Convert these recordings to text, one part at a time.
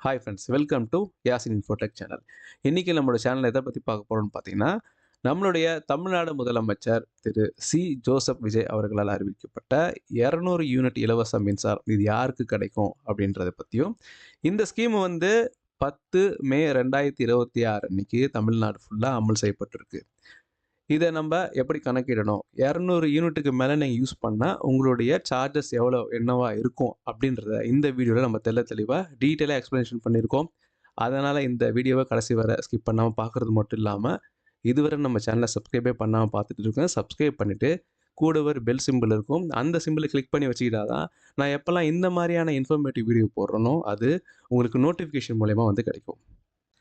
Hi friends, welcome to Yasin Infotech channel. இன்னைக்கு நம்மளோட சேனல்ல எதை பத்தி பார்க்க போறோம்னு பார்த்தீங்கன்னா, நம்மளுடைய தமிழ்நாடு முதலமைச்சர் திரு ஜோசப் விஜய் அவர்களால் அறிவிக்கப்பட்ட 200 யூனிட் இலவச மின்சாரம். இது யாருக்கு கிடைக்கும் அப்படின்றத பத்தியும், இந்த ஸ்கீம் வந்து 10 மே 2026 அன்னைக்கு தமிழ்நாடு ஃபுல்லா அமல் செய்யப்பட்டிருக்கு. இத நம்ப எப்படி கணக்கிடணும்? 200 யூனிட்டுக்கு மேல நீங்க யூஸ் பண்ணா, உங்களுடைய சார்ஜஸ் என்னவா இருக்கும்? அப்படின்றத இந்த வீடியோல நம்ம தெளிவா டீட்டெயிலா எக்ஸ்ப்ளனேஷன் பண்ணியிருக்கோம். அதனால இந்த வீடியோவ கடைசி வரை ஸ்கிப் பண்ணாம பார்க்குறது மட்டும் இல்லாம, இதுவரை நம்ம சேனல சப்ஸ்கிரைபே பண்ணாம பார்த்துட்டு இருக்கவங்க சப்ஸ்கிரைப் பண்ணிட்டு, கூடவே ஒரு பெல் சிம்பல் இருக்கும். அந்த சிம்பல கிளிக் பண்ணி வச்சுக்கிட்டா தான், நான் எப்பலாம் இந்த மாரியான இன்ஃபர்மேட்டிவ் வீடியோ போடுறேனோ, அது உங்களுக்கு நோட்டிஃபிகேஷன் மூலியமா வந்து கிடைக்கும்.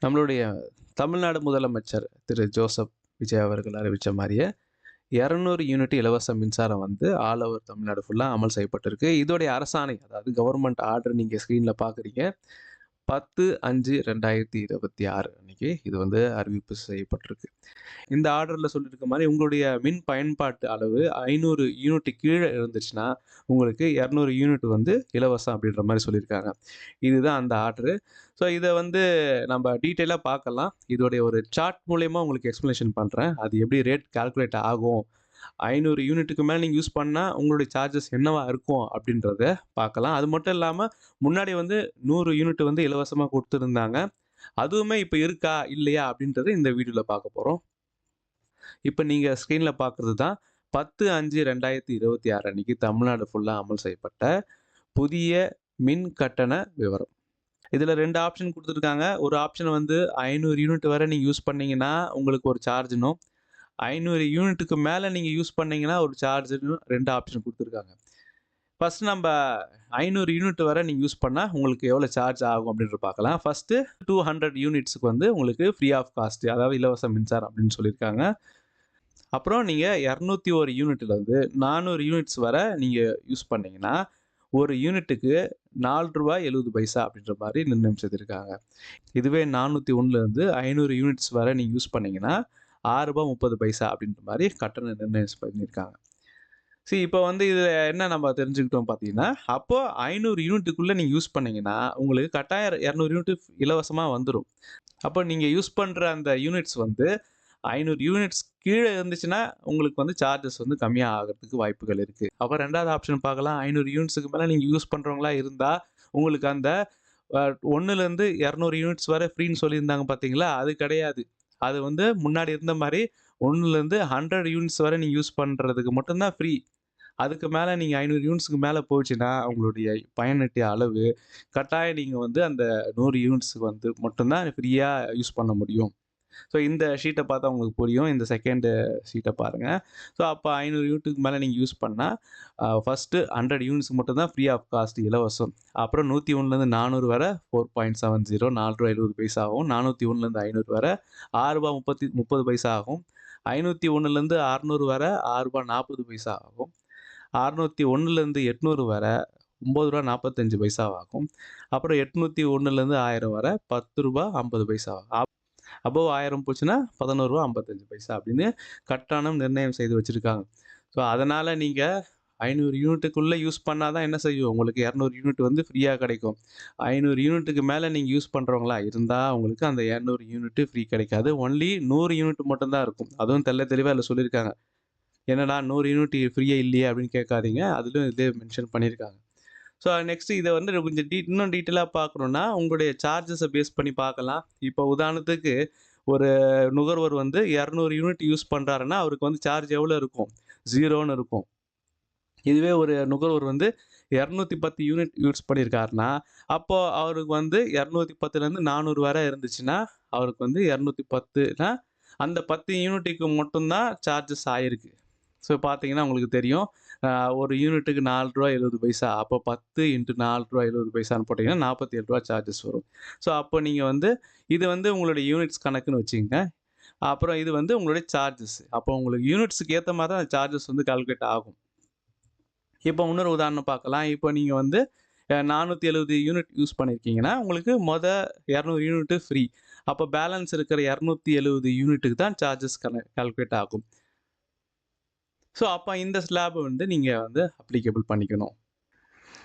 நம்மளுடைய தமிழ்நாடு முதலமைச்சர் திரு ஜோசப் விஜய் அவர்கள் அறிவிச்ச மாரியே 200 யூனிட் இலவச மின்சாரம் வந்து ஆல் ஓவர் தமிழ்நாடு ஃபுல்லா அமல் செய்யப்பட்டிருக்கு. இதோடைய அரசாணை, அதாவது கவர்ன்மென்ட் ஆர்டர் நீங்க ஸ்க்ரீன்ல பார்க்குறீங்க. 10/5/2026 அன்னைக்கு இது வந்து அறிவிப்பு செய்யப்பட்டிருக்கு. இந்த ஆர்டர்ல சொல்லியிருக்க மாரி உங்களுடைய மின் பயன்பாட்டு அளவு 500 யூனிட் கீழ இருந்துச்சுன்னா, உங்களுக்கு 200 யூனிட் வந்து இலவசம் அப்படின்ற மாரி சொல்லியிருக்காங்க. இதுதான் அந்த ஆர்டரு. ஸோ இத வந்து நம்ம டீட்டெயிலா பார்க்கலாம். இதோடைய ஒரு சார்ட் மூலியமா உங்களுக்கு எக்ஸ்ப்ளனேஷன் பண்றேன். அது எப்படி ரேட் கால்குலேட் ஆகும்? 500 யூனிட்டுக்கு மேல நீங்க யூஸ் பண்ணா, உங்களுடைய சார்ஜஸ் என்னவா இருக்கும்? அப்படின்றத பார்க்கலாம். அது மட்டும் இல்லாம, முன்னாடி வந்து 100 யூனிட் வந்து இலவசமா குடுத்துருந்தாங்க. அதுவுமே இப்ப இருக்கா? இல்லையா? அப்படின்றத இந்த வீடியோல பார்க்க போறோம். இப்ப நீங்க ஸ்க்ரீன்ல பார்க்குறது தான் 10/5/2026 அன்னைக்கு தமிழ்நாடு ஃபுல்லா அமல் செய்யப்பட்ட புதிய மின் கட்டண விவரம். இதுல 2 ஆப்ஷன் குடுத்துருக்காங்க. ஒரு ஆப்ஷன் வந்து 500 யூனிட் வரை நீங்க யூஸ் பண்ணீங்கன்னா, உங்களுக்கு ஒரு சார்ஜ்னும், 500 யூனிட்டுக்கு மேல நீங்க யூஸ் பண்ணீங்கன்னா, ஒரு சார்ஜ்ன்னு 2 ஆப்ஷன் குடுத்துருக்காங்க. ஃபர்ஸ்ட் நம்ப 500 யூனிட் வரை நீங்க யூஸ் பண்ணா, உங்களுக்கு எவ்வளோ சார்ஜ் ஆகும் அப்படின்றத பார்க்கலாம். ஃபர்ஸ்ட்டு 200 யூனிட்ஸ்க்கு வந்து உங்களுக்கு ஃப்ரீ ஆஃப் காஸ்ட், அதாவது இலவச மின்சாரம் அப்படின்னு சொல்லியிருக்காங்க. அப்புறம் நீங்க 201 யூனிட்லேருந்து 400 யூனிட்ஸ் வரை நீங்க யூஸ் பண்ணீங்கன்னா, ஒரு யூனிட்டுக்கு ரூ. 4.70 அப்படின்ற மாரி நிர்ணயம் செய்திருக்காங்க. இதுவே 401லேருந்து 500 யூனிட்ஸ் வரை நீங்க யூஸ் பண்ணீங்கன்னா, ரூ. 6.30 அப்படின்ற மாரி கட்டணம் நிர்ணயம் பண்ணியிருக்காங்க. இப்ப வந்து இதுல என்ன நம்ம தெரிஞ்சுக்கிட்டோம் பார்த்தீங்கன்னா, அப்போ 500 யூனிட்டுக்குள்ள நீங்க யூஸ் பண்ணீங்கன்னா, உங்களுக்கு கட்டாயம் 200 யூனிட் இலவசமா வந்துரும். அப்போ நீங்க யூஸ் பண்ற அந்த யூனிட்ஸ் வந்து 500 யூனிட்ஸ் கீழ இருந்துச்சுன்னா, உங்களுக்கு வந்து சார்ஜஸ் வந்து கம்மியா ஆகுறதுக்கு வாய்ப்புகள் இருக்கு. அப்ப 2வது ஆப்ஷன் பார்க்கலாம். 500 யூனிட்ஸ்க்கு மேல நீங்க யூஸ் பண்றவங்களா இருந்தா, உங்களுக்கு அந்த 1லேருந்து 200 யூனிட்ஸ் வரை ஃப்ரீன்னு சொல்லியிருந்தாங்க பார்த்தீங்களா? அது கிடையாது. அது வந்து முன்னாடி இருந்த மாரி 1லேருந்து 100 யூனிட்ஸ் வரை நீங்க யூஸ் பண்றதுக்கு மட்டும் தான் ஃப்ரீ. அதுக்கு மேல நீங்க 500 யூனிட்ஸ்க்கு மேல போச்சுன்னா, உங்களுடைய பயனற்ற அளவு கட்டாயம் நீங்க வந்து அந்த 100 யூனிட்ஸ்க்கு வந்து மட்டும் தான் ஃப்ரீயா யூஸ் பண்ண முடியும். இந்த ஷீட்ட பார்த்தா உங்களுக்கு புரியும். இந்த செகண்ட் ஷீட்ட பாருங்க. அப்ப 500 யூனிட்டுக்கு மேல நீங்க யூஸ் பண்ணா, ஃபர்ஸ்ட்டு 100 யூனிட்ஸ்க்கு மட்டும் தான் ஃப்ரீ ஆஃப் காஸ்ட் இலவசம். அப்புறம் 101லேருந்து 400 வர 4.70 ரூ. 4.70 ஆகும். 401லேருந்து 500 வர ரூ. 6.30 ஆகும். 501லேருந்து 600 வர ரூ. 6.40 ஆகும். 601லேருந்து 800 வர ரூ. 9.45 ஆகும். அப்புறம் 801லேருந்து 1000 வர ரூ. 10.50 ஆகும். அபோவ் 1000 போச்சுன்னா ரூ. 11.55 அப்படின்னு கட்டணம் நிர்ணயம் செய்து வச்சிருக்காங்க. அதனால நீங்க 500 யூனிட்டுக்குள்ள யூஸ் பண்ணா தான் என்ன செய்யும், உங்களுக்கு 200 யூனிட் வந்து ஃப்ரீயா கிடைக்கும். 500 யூனிட்டுக்கு மேல நீங்க யூஸ் பண்றவங்களா இருந்தா, உங்களுக்கு அந்த 200 யூனிட் ஃப்ரீ கிடைக்காது. ஒன்லி 100 யூனிட் மட்டும் தான் இருக்கும். அதுவும் தெளிவா அதுல சொல்லியிருக்காங்க. என்னடா 100 யூனிட் ஃப்ரீயா இல்லையே அப்படின்னு கேட்காதீங்க. அதிலும் இதே மென்ஷன் பண்ணியிருக்காங்க. நெக்ஸ்ட் இத வந்து கொஞ்சம் இன்னும் டீட்டெயிலா பார்க்கணும்னா, உங்களுடைய சார்ஜஸ பேஸ் பண்ணி பார்க்கலாம். இப்போ உதாரணத்துக்கு ஒரு நுகர்வோர் வந்து 200 யூனிட் யூஸ் பண்றாருன்னா, அவருக்கு வந்து சார்ஜ் எவ்வளோ இருக்கும்? 0ன்னு இருக்கும். இதுவே ஒரு நுகர்வோர் வந்து 210 யூனிட் யூஸ் பண்ணியிருக்காருன்னா, அப்போ அவருக்கு வந்து 210லேருந்து 400 வரை இருந்துச்சுன்னா, அவருக்கு வந்து 210னா அந்த 10 யூனிட்டுக்கு மட்டும் தான் சார்ஜஸ் ஆயிருக்கு. பார்த்தீங்கன்னா உங்களுக்கு தெரியும். அ ஒரு யூனிட்டுக்கு ரூ. 4.70 அப்போ 10 இன்டு ரூ. 4.70 போட்டீங்கன்னா ரூ. 47 சார்ஜஸ் வரும். அப்போ நீங்க வந்து இது வந்து உங்களுடைய யூனிட்ஸ் கணக்குன்னு வச்சுக்கங்க. அப்புறம் இது வந்து உங்களுடைய சார்ஜஸ். அப்போ உங்களுக்கு யூனிட்ஸ்க்கு ஏத்த மாரி தான் அந்த சார்ஜஸ் வந்து கால்குலேட் ஆகும். இப்போ இன்னொரு உதாரணம் பார்க்கலாம். இப்போ நீங்க வந்து 470 யூனிட் யூஸ் பண்ணியிருக்கீங்கன்னா, உங்களுக்கு 200 யூனிட் ஃப்ரீ. அப்போ பேலன்ஸ் இருக்கிற 270 யூனிட்டுக்கு தான் சார்ஜஸ் கால்குலேட் ஆகும். அப்ப இந்த ஸ்லாப் வந்து நீங்க வந்து அப்ளிகபிள் பண்ணிக்கணும்.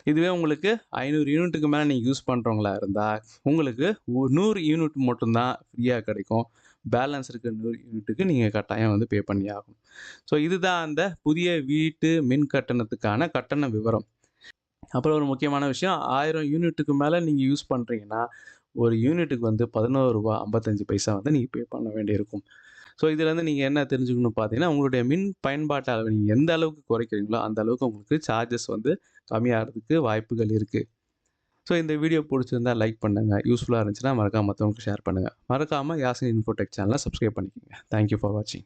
இதுவே உங்களுக்கு 500 யூனிட்டுக்கு மேல நீங்க யூஸ் பண்றவங்களா இருந்தா, உங்களுக்கு 100 யூனிட் மட்டும் தான் ஃப்ரீயா கிடைக்கும். பேலன்ஸ் இருக்க 100 யூனிட்டுக்கு நீங்க கட்டாயம் வந்து பே பண்ணி ஆகணும். ஸோ இதுதான் அந்த புதிய வீட்டு மின் கட்டணத்துக்கான கட்டண விவரம். அப்புறம் ஒரு முக்கியமான விஷயம், 1000 யூனிட்டுக்கு மேல நீங்க யூஸ் பண்றீங்கன்னா, ஒரு யூனிட்டுக்கு வந்து ரூ. 11.55 வந்து நீங்க பே பண்ண வேண்டியிருக்கும். ஸோ இதுலேருந்து நீங்க என்ன தெரிஞ்சுக்கணும் பார்த்தீங்கன்னா, உங்களுடைய மின் பயன்பாட்டு அளவு நீங்க எந்த அளவுக்கு குறைக்கிறீங்களோ, அந்த அளவுக்கு உங்களுக்கு சார்ஜஸ் வந்து கம்மியாகறதுக்கு வாய்ப்புகள் இருக்கு. ஸோ இந்த வீடியோ புடிச்சிருந்தா லைக் பண்ணுங்க. யூஸ்ஃபுல்லா இருந்துச்சுன்னா மறக்காம மத்தவங்களுக்கு ஷேர் பண்ணுங்க. மறக்காம யாசின் இன்ஃபோடெக் சேனல சப்ஸ்கிரைப் பண்ணிக்கங்க. தேங்க் யூ ஃபார் வாட்சிங்.